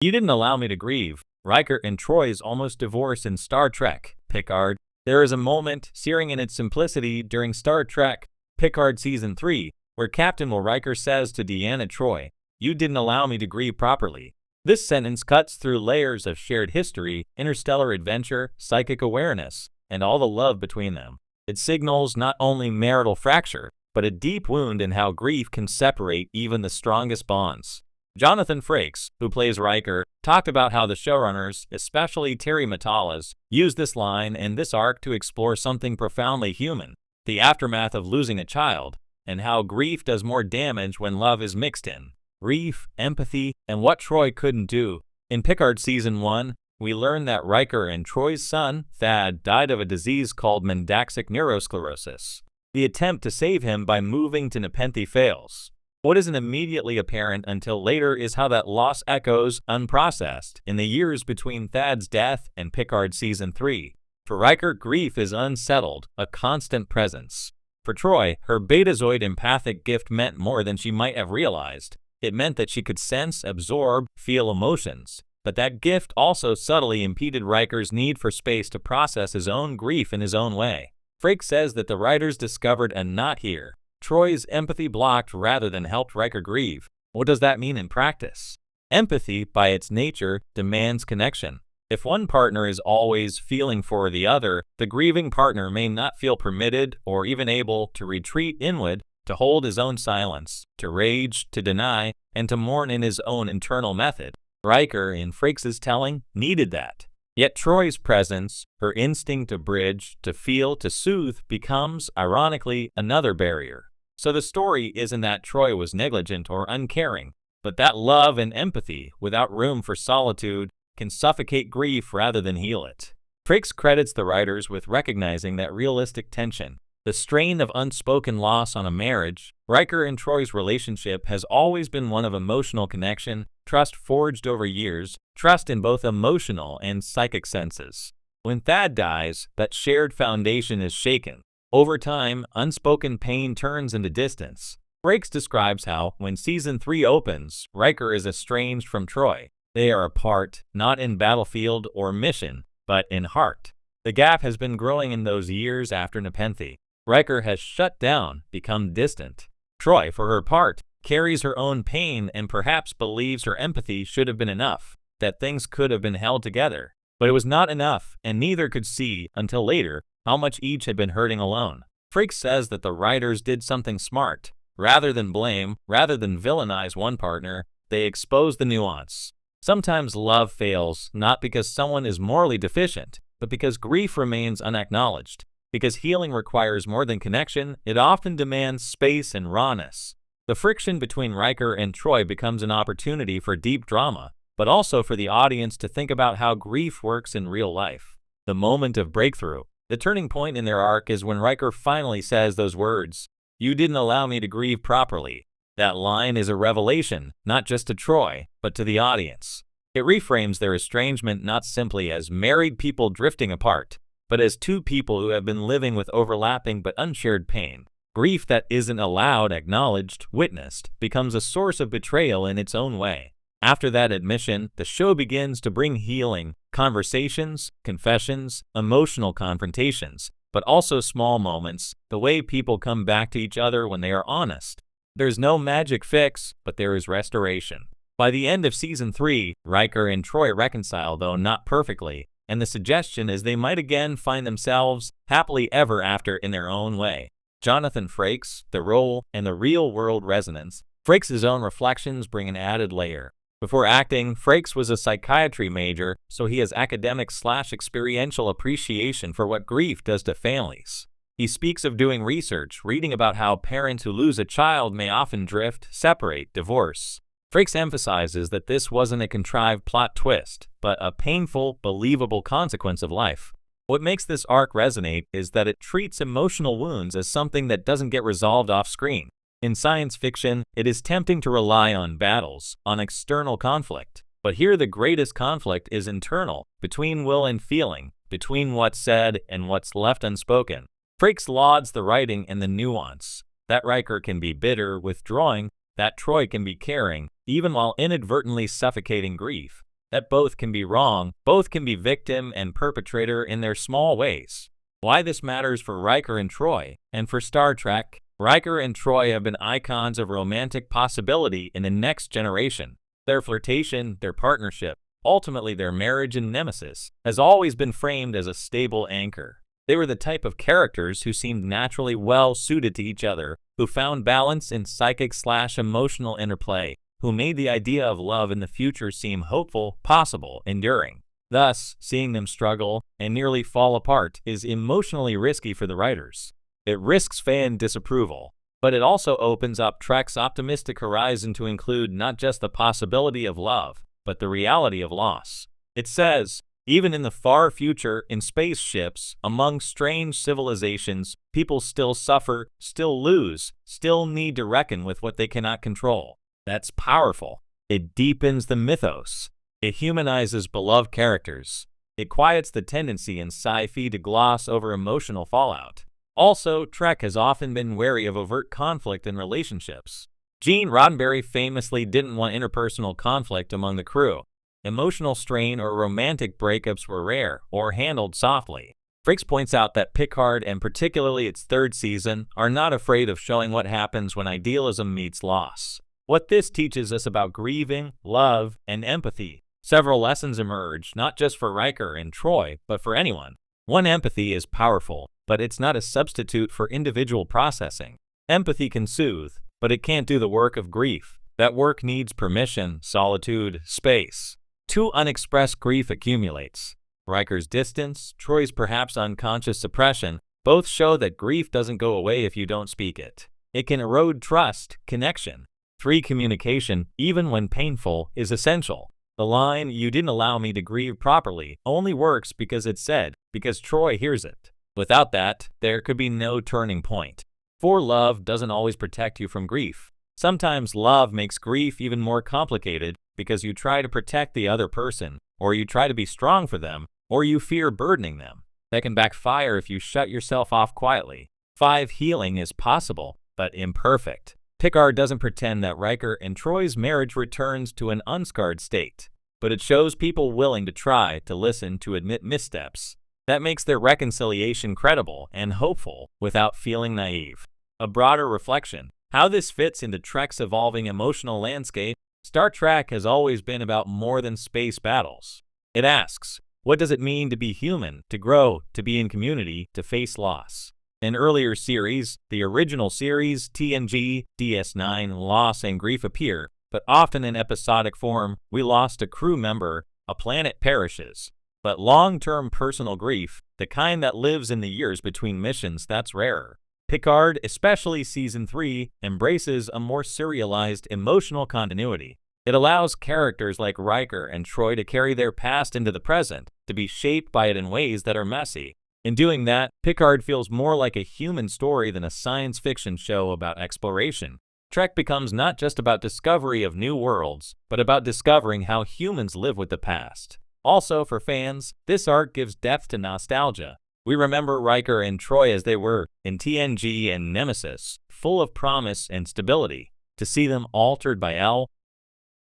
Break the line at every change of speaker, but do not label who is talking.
You didn't allow me to grieve. Riker and Troi's almost divorce in Star Trek, Picard. There is a moment, searing in its simplicity, during Star Trek, Picard Season 3, where Captain Riker says to Deanna Troi, "You didn't allow me to grieve properly." This sentence cuts through layers of shared history, interstellar adventure, psychic awareness, and all the love between them. It signals not only marital fracture, but a deep wound in how grief can separate even the strongest bonds. Jonathan Frakes, who plays Riker, talked about how the showrunners, especially Terry Matalas, used this line and this arc to explore something profoundly human, the aftermath of losing a child, and how grief does more damage when love is mixed in. Grief, empathy, and what Troi couldn't do. In Picard Season 1, we learn that Riker and Troi's son, Thad, died of a disease called mendaxic neurosclerosis. The attempt to save him by moving to Nepenthe fails. What isn't immediately apparent until later is how that loss echoes, unprocessed, in the years between Thad's death and Picard Season 3. For Riker, grief is unsettled, a constant presence. For Troi, her Betazoid empathic gift meant more than she might have realized. It meant that she could sense, absorb, feel emotions. But that gift also subtly impeded Riker's need for space to process his own grief in his own way. Frakes says that the writers discovered a knot here. Troi's empathy blocked rather than helped Riker grieve. What does that mean in practice? Empathy, by its nature, demands connection. If one partner is always feeling for the other, the grieving partner may not feel permitted or even able to retreat inward, to hold his own silence, to rage, to deny, and to mourn in his own internal method. Riker, in Frakes' telling, needed that. Yet Troi's presence, her instinct to bridge, to feel, to soothe, becomes, ironically, another barrier. So the story isn't that Troi was negligent or uncaring, but that love and empathy, without room for solitude, can suffocate grief rather than heal it. Frakes credits the writers with recognizing that realistic tension. The strain of unspoken loss on a marriage. Riker and Troi's relationship has always been one of emotional connection, trust forged over years, trust in both emotional and psychic senses. When Thad dies, that shared foundation is shaken. Over time, unspoken pain turns into distance. Frakes describes how, when Season 3 opens, Riker is estranged from Troi. They are apart, not in battlefield or mission, but in heart. The gap has been growing in those years after Nepenthe. Riker has shut down, become distant. Troi, for her part, carries her own pain and perhaps believes her empathy should have been enough, that things could have been held together. But it was not enough, and neither could see, until later, how much each had been hurting alone. Frakes says that the writers did something smart. Rather than blame, rather than villainize one partner, they expose the nuance. Sometimes love fails, not because someone is morally deficient, but because grief remains unacknowledged. Because healing requires more than connection, it often demands space and rawness. The friction between Riker and Troi becomes an opportunity for deep drama, but also for the audience to think about how grief works in real life. The moment of breakthrough. The turning point in their arc is when Riker finally says those words, "You didn't allow me to grieve properly." That line is a revelation, not just to Troi, but to the audience. It reframes their estrangement not simply as married people drifting apart, but as two people who have been living with overlapping but unshared pain. Grief that isn't allowed, acknowledged, witnessed, becomes a source of betrayal in its own way. After that admission, the show begins to bring healing, conversations, confessions, emotional confrontations, but also small moments, the way people come back to each other when they are honest. There's no magic fix, but there is restoration. By the end of Season 3, Riker and Troi reconcile, though not perfectly, and the suggestion is they might again find themselves happily ever after in their own way. Jonathan Frakes, the role, and the real-world resonance. Frakes' own reflections bring an added layer. Before acting, Frakes was a psychiatry major, so he has academic/experiential appreciation for what grief does to families. He speaks of doing research, reading about how parents who lose a child may often drift, separate, divorce. Frakes emphasizes that this wasn't a contrived plot twist, but a painful, believable consequence of life. What makes this arc resonate is that it treats emotional wounds as something that doesn't get resolved off-screen. In science fiction, it is tempting to rely on battles, on external conflict. But here the greatest conflict is internal, between will and feeling, between what's said and what's left unspoken. Frakes lauds the writing and the nuance. That Riker can be bitter, withdrawing, that Troi can be caring, even while inadvertently suffocating grief. that both can be wrong, both can be victim and perpetrator in their small ways. Why this matters for Riker and Troi, and for Star Trek. Riker and Troi have been icons of romantic possibility in the next generation. Their flirtation, their partnership, ultimately their marriage and nemesis, has always been framed as a stable anchor. They were the type of characters who seemed naturally well suited to each other, who found balance in psychic/emotional interplay, who made the idea of love in the future seem hopeful, possible, enduring. Thus, seeing them struggle and nearly fall apart is emotionally risky for the writers. It risks fan disapproval, but it also opens up Trek's optimistic horizon to include not just the possibility of love, but the reality of loss. It says, even in the far future, in spaceships, among strange civilizations, people still suffer, still lose, still need to reckon with what they cannot control. That's powerful. It deepens the mythos. It humanizes beloved characters. It quiets the tendency in sci-fi to gloss over emotional fallout. Also, Trek has often been wary of overt conflict in relationships. Gene Roddenberry famously didn't want interpersonal conflict among the crew. Emotional strain or romantic breakups were rare or handled softly. Frakes points out that Picard, and particularly its third season, are not afraid of showing what happens when idealism meets loss. What this teaches us about grieving, love, and empathy. Several lessons emerge, not just for Riker and Troi, but for anyone. One, empathy is powerful, but it's not a substitute for individual processing. Empathy can soothe, but it can't do the work of grief. That work needs permission, solitude, space. 2, unexpressed grief accumulates. Riker's distance, Troi's perhaps unconscious suppression, both show that grief doesn't go away if you don't speak it. It can erode trust, connection. 3, communication, even when painful, is essential. The line, "You didn't allow me to grieve properly," only works because it's said, because Troi hears it. Without that, there could be no turning point. 4, love doesn't always protect you from grief. Sometimes love makes grief even more complicated because you try to protect the other person, or you try to be strong for them, or you fear burdening them. That can backfire if you shut yourself off quietly. 5, healing is possible, but imperfect. Picard doesn't pretend that Riker and Troi's marriage returns to an unscarred state, but it shows people willing to try, to listen, to admit missteps. That makes their reconciliation credible and hopeful without feeling naive. A broader reflection. How this fits into Trek's evolving emotional landscape. Star Trek has always been about more than space battles. It asks, what does it mean to be human, to grow, to be in community, to face loss? In earlier series, the original series, TNG, DS9, loss and grief appear, but often in episodic form. We lost a crew member, a planet perishes. But long-term personal grief, the kind that lives in the years between missions, that's rarer. Picard, especially Season 3, embraces a more serialized emotional continuity. It allows characters like Riker and Troi to carry their past into the present, to be shaped by it in ways that are messy. In doing that, Picard feels more like a human story than a science fiction show about exploration. Trek becomes not just about discovery of new worlds, but about discovering how humans live with the past. Also, for fans, this arc gives depth to nostalgia. We remember Riker and Troi as they were in TNG and Nemesis, full of promise and stability. To see them altered by